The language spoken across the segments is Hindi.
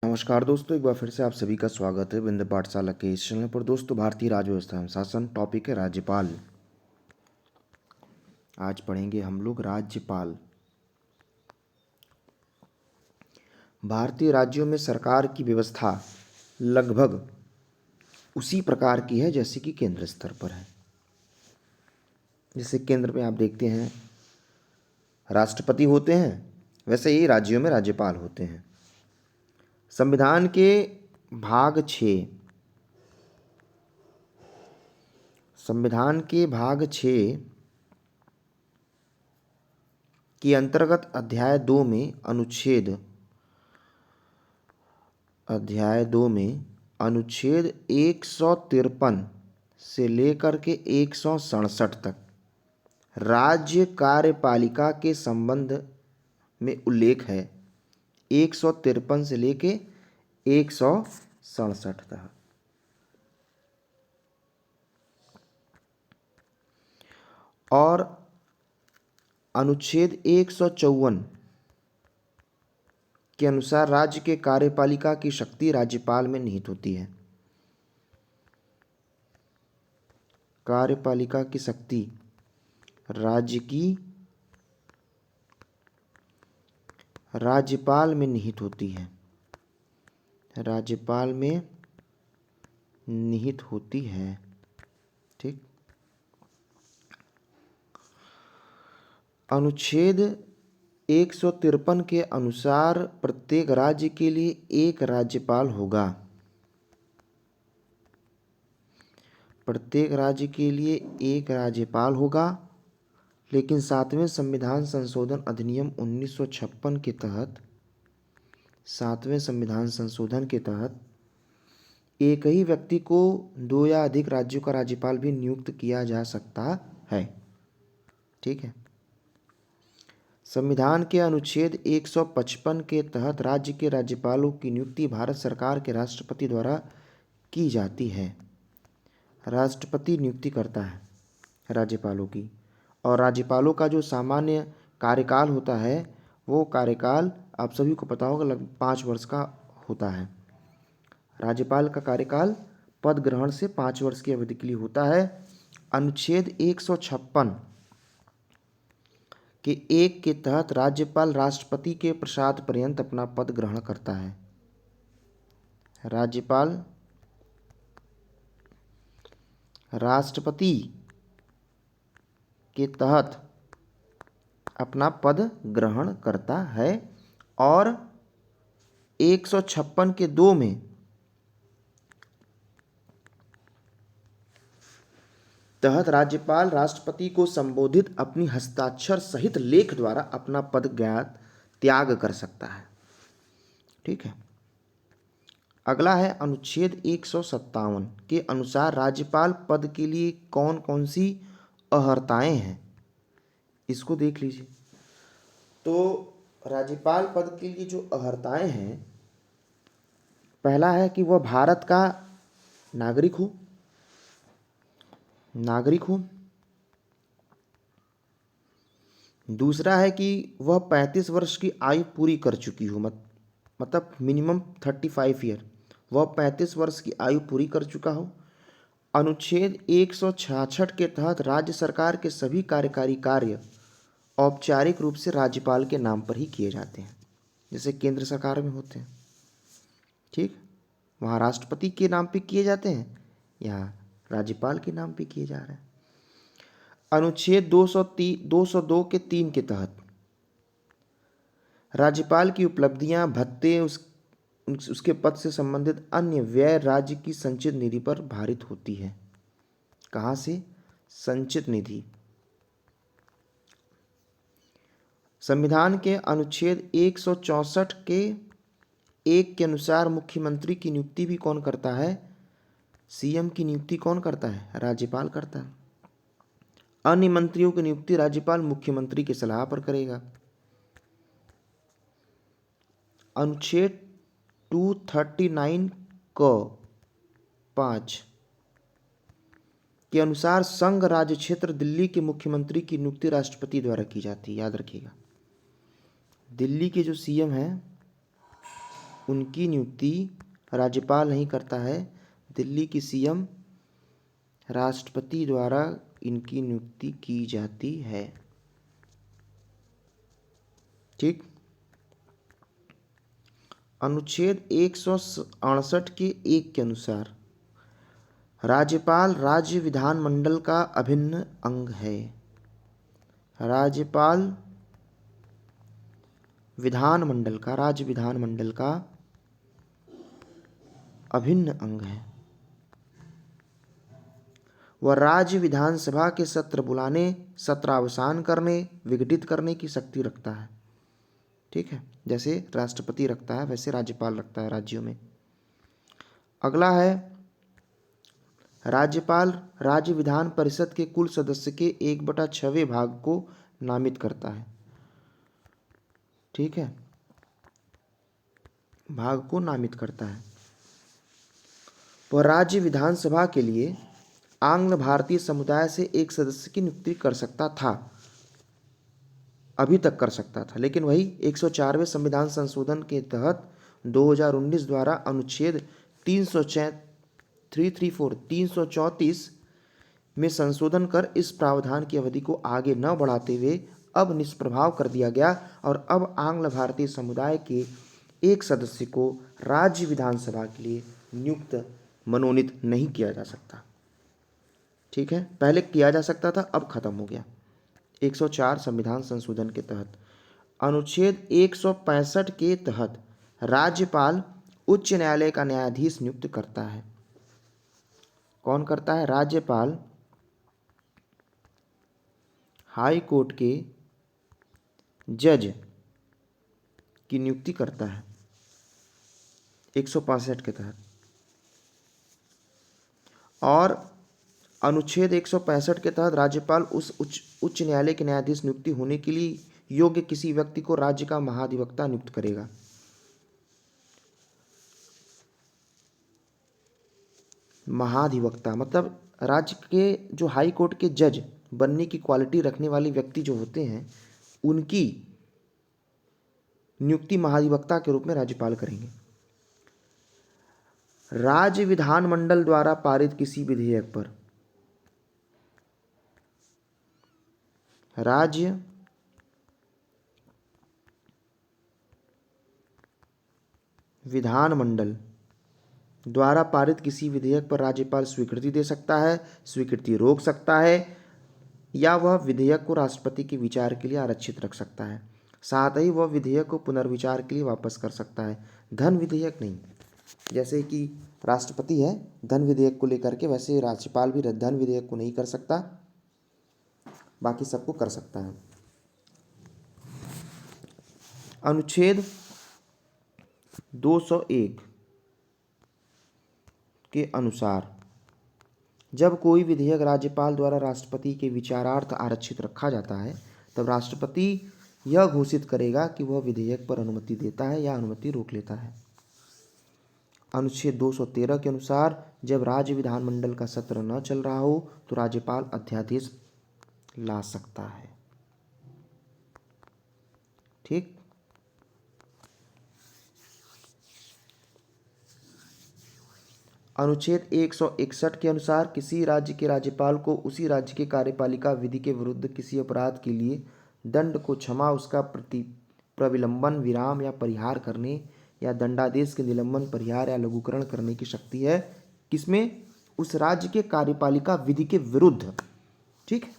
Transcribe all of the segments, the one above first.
नमस्कार दोस्तों, एक बार फिर से आप सभी का स्वागत है बिंद पाठशाला के इस चैनल पर। दोस्तों, भारतीय राज्य व्यवस्था एवं शासन टॉपिक है राज्यपाल। आज पढ़ेंगे हम लोग राज्यपाल। भारतीय राज्यों में सरकार की व्यवस्था लगभग उसी प्रकार की है जैसे कि केंद्र स्तर पर है। जैसे केंद्र में आप देखते हैं राष्ट्रपति होते हैं, वैसे ही राज्यों में राज्यपाल होते हैं। संविधान के भाग 6 के अंतर्गत अध्याय 2 में अनुच्छेद 153 से लेकर के 167 तक राज्य कार्यपालिका के संबंध में उल्लेख है। 153 से लेके 167 तक। और अनुच्छेद 154 के अनुसार राज्य के कार्यपालिका की शक्ति राज्यपाल में निहित होती है। कार्यपालिका की शक्ति राज्यपाल में निहित होती है। राज्यपाल में निहित होती है। ठीक। अनुच्छेद 153 के अनुसार प्रत्येक राज्य के लिए एक राज्यपाल होगा। प्रत्येक राज्य के लिए एक राज्यपाल होगा, लेकिन 7वें संविधान संशोधन अधिनियम 1956 के तहत 7वें संविधान संशोधन के तहत एक ही व्यक्ति को 2 या अधिक राज्यों का राज्यपाल भी नियुक्त किया जा सकता है। ठीक है। संविधान के अनुच्छेद 155 के तहत राज्य के राज्यपालों की नियुक्ति भारत सरकार के राष्ट्रपति द्वारा की जाती है। राष्ट्रपति नियुक्ति करता है राज्यपालों की। और राज्यपालों का जो सामान्य कार्यकाल होता है वो कार्यकाल आप सभी को पता होगा लगभग 5 वर्ष का होता है। राज्यपाल का कार्यकाल पद ग्रहण से 5 वर्ष की अवधि के लिए होता है। अनुच्छेद 156 के 1 के तहत राज्यपाल राष्ट्रपति के प्रसाद पर्यंत अपना पद ग्रहण करता है। राज्यपाल राष्ट्रपति के तहत अपना पद ग्रहण करता है। और 156 के 2 में तहत राज्यपाल राष्ट्रपति को संबोधित अपनी हस्ताक्षर सहित लेख द्वारा अपना पद त्याग कर सकता है। ठीक है। अगला है अनुच्छेद 157 के अनुसार राज्यपाल पद के लिए कौन कौन सी अहर्ताएं हैं, इसको देख लीजिए। तो राज्यपाल पद के लिए जो अहर्ताएं हैं, पहला है कि वह भारत का नागरिक हो। दूसरा है कि वह 35 वर्ष की आयु पूरी कर चुकी हो, मतलब मिनिमम 35 ईयर, वह 35 वर्ष की आयु पूरी कर चुका हो। अनुच्छेद 166 के तहत राज्य सरकार के सभी कार्यकारी कार्य औपचारिक रूप से राज्यपाल के नाम पर ही किए जाते हैं, जैसे केंद्र सरकार में होते हैं। ठीक। वहाँ राष्ट्रपति के नाम पे किए जाते हैं, यहाँ राज्यपाल के नाम पे किए जा रहे हैं। अनुच्छेद 202 के 3 के तहत राज्यपाल की उपलब्धियां, भत्ते, उसके पद से संबंधित अन्य व्यय राज्य की संचित निधि पर भारित होती है। कहाँ से? संचित निधि। संविधान के अनुच्छेद 164 के 1 के अनुसार मुख्यमंत्री की नियुक्ति भी कौन करता है? सीएम की नियुक्ति कौन करता है? राज्यपाल करता है। अन्य मंत्रियों की नियुक्ति राज्यपाल मुख्यमंत्री की सलाह पर करेगा। अनुच्छेद 239 क 5 के अनुसार संघ राज्य क्षेत्र दिल्ली के मुख्यमंत्री की नियुक्ति राष्ट्रपति द्वारा की जाती है। याद रखिएगा, दिल्ली के जो सीएम हैं उनकी नियुक्ति राज्यपाल नहीं करता है, दिल्ली की सीएम राष्ट्रपति द्वारा इनकी नियुक्ति की जाती है। ठीक। अनुच्छेद 168 के 1 के अनुसार राज्यपाल राज्य विधानमंडल का अभिन्न अंग है। राज्यपाल राज्य विधानमंडल का अभिन्न अंग है। वह राज्य विधानसभा के सत्र बुलाने, सत्रावसान करने, विघटित करने की शक्ति रखता है। ठीक है, जैसे राष्ट्रपति रखता है वैसे राज्यपाल रखता है राज्यों में। अगला है, राज्यपाल राज्य विधान परिषद के कुल सदस्य के 1/6वें भाग को नामित करता है। ठीक है, भाग को नामित करता है। वह राज्य विधानसभा के लिए आंग्ल भारतीय समुदाय से एक सदस्य की नियुक्ति कर सकता था, अभी तक कर सकता था, लेकिन वही 104वें संविधान संशोधन के तहत 2019 द्वारा अनुच्छेद 334 में संशोधन कर इस प्रावधान की अवधि को आगे न बढ़ाते हुए अब निष्प्रभाव कर दिया गया और अब आंग्ल भारतीय समुदाय के एक सदस्य को राज्य विधानसभा के लिए मनोनीत नहीं किया जा सकता। ठीक है, पहले किया जा सकता था, अब खत्म हो गया 104 संविधान संशोधन के तहत। अनुच्छेद 165 के तहत राज्यपाल उच्च न्यायालय का न्यायाधीश नियुक्त करता है। कौन करता है? राज्यपाल हाई कोर्ट के जज की नियुक्ति करता है 165 के तहत। और अनुच्छेद 165 के तहत राज्यपाल उस उच्च न्यायालय के न्यायाधीश नियुक्ति होने के लिए योग्य किसी व्यक्ति को राज्य का महाधिवक्ता नियुक्त करेगा। महाधिवक्ता मतलब राज्य के जो हाई कोर्ट के जज बनने की क्वालिटी रखने वाले व्यक्ति जो होते हैं, उनकी नियुक्ति महाधिवक्ता के रूप में राज्यपाल करेंगे। राज्य विधानमंडल द्वारा पारित किसी विधेयक पर राज्य विधानमंडल द्वारा पारित किसी विधेयक पर राज्यपाल स्वीकृति दे सकता है, स्वीकृति रोक सकता है, या वह विधेयक को राष्ट्रपति के विचार के लिए आरक्षित रख सकता है। साथ ही वह विधेयक को पुनर्विचार के लिए वापस कर सकता है। धन विधेयक नहीं, जैसे कि राष्ट्रपति है धन विधेयक को लेकर के, वैसे राज्यपाल भी धन विधेयक को नहीं कर सकता, बाकी सबको कर सकता है। अनुच्छेद 201 के अनुसार जब कोई विधेयक राज्यपाल द्वारा राष्ट्रपति के विचारार्थ आरक्षित रखा जाता है, तब राष्ट्रपति यह घोषित करेगा कि वह विधेयक पर अनुमति देता है या अनुमति रोक लेता है। अनुच्छेद 213 के अनुसार जब राज्य विधानमंडल का सत्र न चल रहा हो तो राज्यपाल अध्यादेश ला सकता है। ठीक। अनुच्छेद 161 के अनुसार किसी राज्य के राज्यपाल को उसी राज्य के कार्यपालिका विधि के विरुद्ध किसी अपराध के लिए दंड को क्षमा, उसका प्रविलंबन, विराम या परिहार करने या दंडादेश के निलंबन, परिहार या लघुकरण करने की शक्ति है। किसमें? उस राज्य के कार्यपालिका विधि के विरुद्ध। ठीक।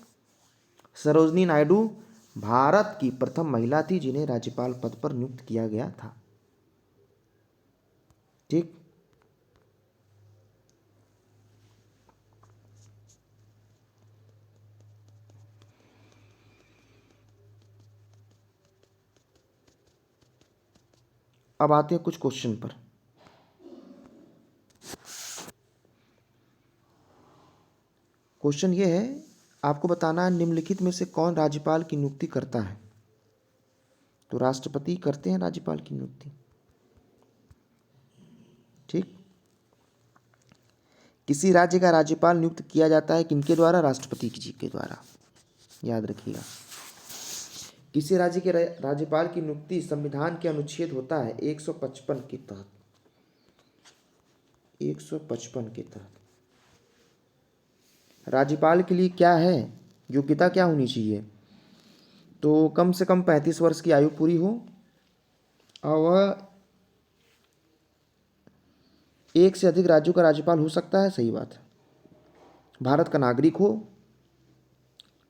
सरोजिनी नायडू भारत की प्रथम महिला थी जिन्हें राज्यपाल पद पर नियुक्त किया गया था। ठीक। अब आते हैं कुछ क्वेश्चन पर। क्वेश्चन ये है, आपको बताना है निम्नलिखित में से कौन राज्यपाल की नियुक्ति करता है? तो राष्ट्रपति करते हैं राज्यपाल की नियुक्ति। ठीक। किसी राज्य का राज्यपाल नियुक्त किया जाता है किनके द्वारा? राष्ट्रपति जी के द्वारा, याद रखिएगा। किसी राज्य के राज्यपाल की नियुक्ति संविधान के अनुच्छेद होता है 155 के तहत, 155 के तहत। राज्यपाल के लिए क्या है, योग्यता क्या होनी चाहिए, तो कम से कम 35 वर्ष की आयु पूरी हो और वह एक से अधिक राज्यों का राज्यपाल हो सकता है, सही बात है, भारत का नागरिक हो,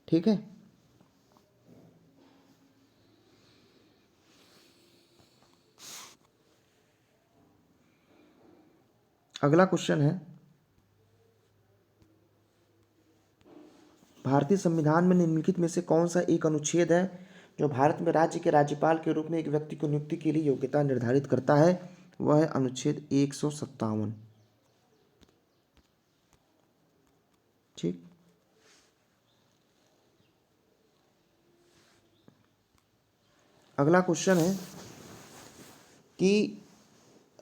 ठीक है। अगला क्वेश्चन है, भारतीय संविधान में निम्नलिखित में से कौन सा एक अनुच्छेद है जो भारत में राज्य के राज्यपाल के रूप में एक व्यक्ति को नियुक्ति के लिए योग्यता निर्धारित करता है, वह है अनुच्छेद 157। ठीक। अगला क्वेश्चन है कि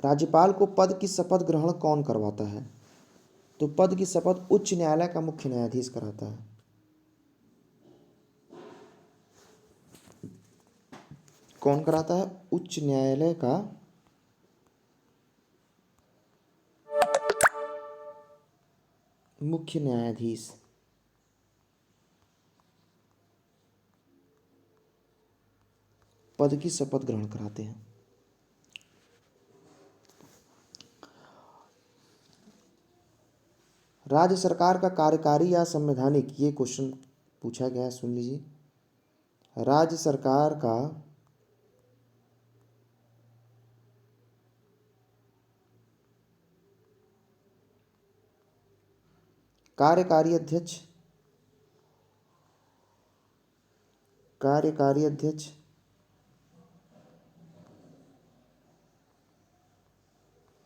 राज्यपाल को पद की शपथ ग्रहण कौन करवाता है, तो पद की शपथ उच्च न्यायालय का मुख्य न्यायाधीश कराता है। कौन कराता है, उच्च न्यायालय का मुख्य न्यायाधीश। पद की शपथ ग्रहण कराते हैं। राज्य सरकार का कार्यकारी या संवैधानिक, ये क्वेश्चन पूछा गया है, सुन लीजिए। राज्य सरकार का कार्यकारी अध्यक्ष, कार्यकारी अध्यक्ष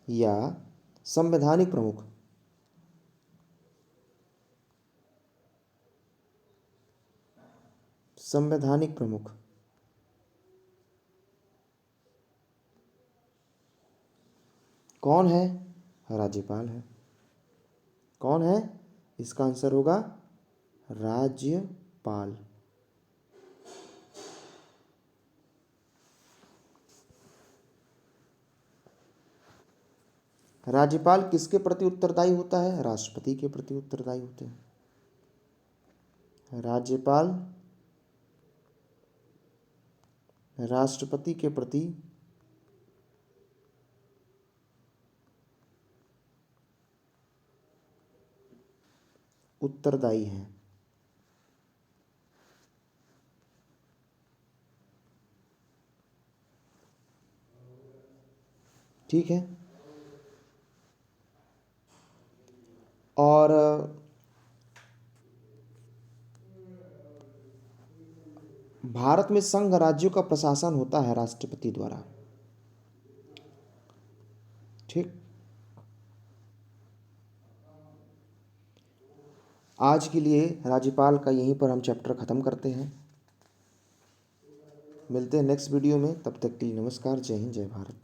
या संवैधानिक प्रमुख, संवैधानिक प्रमुख कौन है, राज्यपाल है। कौन है, इसका आंसर होगा राज्यपाल। राज्यपाल किसके प्रति उत्तरदायी होता है, राष्ट्रपति के प्रति उत्तरदायी होते हैं। राज्यपाल राष्ट्रपति के प्रति उत्तरदायी हैं। ठीक है। और भारत में संघ राज्यों का प्रशासन होता है राष्ट्रपति द्वारा। ठीक। आज के लिए राज्यपाल का यहीं पर हम चैप्टर ख़त्म करते हैं। मिलते हैं नेक्स्ट वीडियो में, तब तक के लिए नमस्कार, जय हिंद, जय भारत।